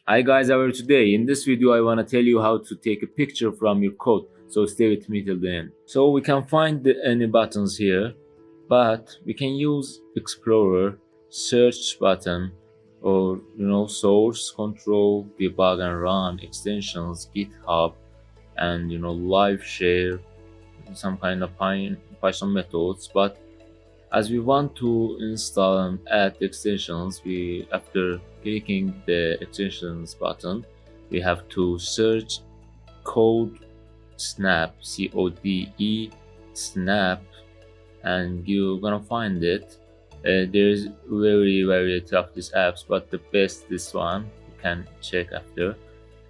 Hi guys, how are you today? In this video I want to tell you how to take a picture from your code, so stay with me till the end. So we can find any buttons here, but we can use Explorer, search button, or source, control, debug and run, extensions, GitHub, and live share, some kind of Python methods. But as we want to install and add extensions, we after clicking the extensions button, we have to search code snap, code snap, and you're gonna find it. There's very tough these apps, but the best this one you can check after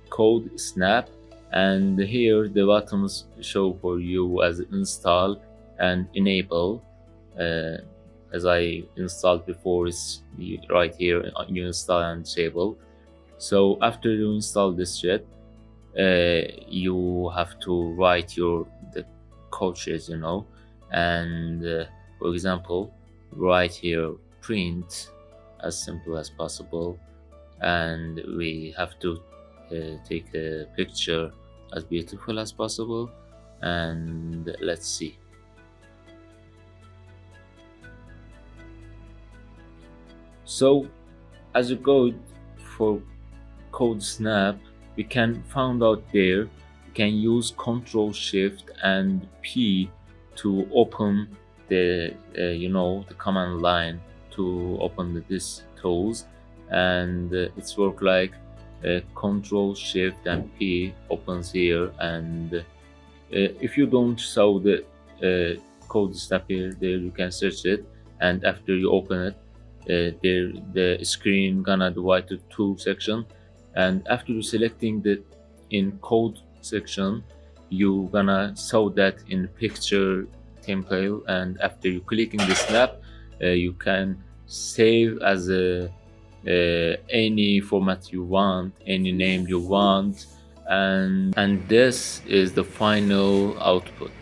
code snap. And here the buttons show for you as install and enable. uh, as I installed before, is right here. You install and disable. So after you install this shit, you have to write the coaches, and for example, write here print as simple as possible, and we have to take a picture as beautiful as possible. And let's see. So as you go for code snap, we can find out there. We can use Control Shift and P to open the the command line to open this tools, and it's work like Control Shift and P opens here. And if you don't saw the code snap here, there you can search it, and after you open it, there the screen gonna divide to two section. And after you selecting the in code section, you gonna show that in picture template. And after you clicking the snap, you can save as a any format you want, any name you want, and this is the final output.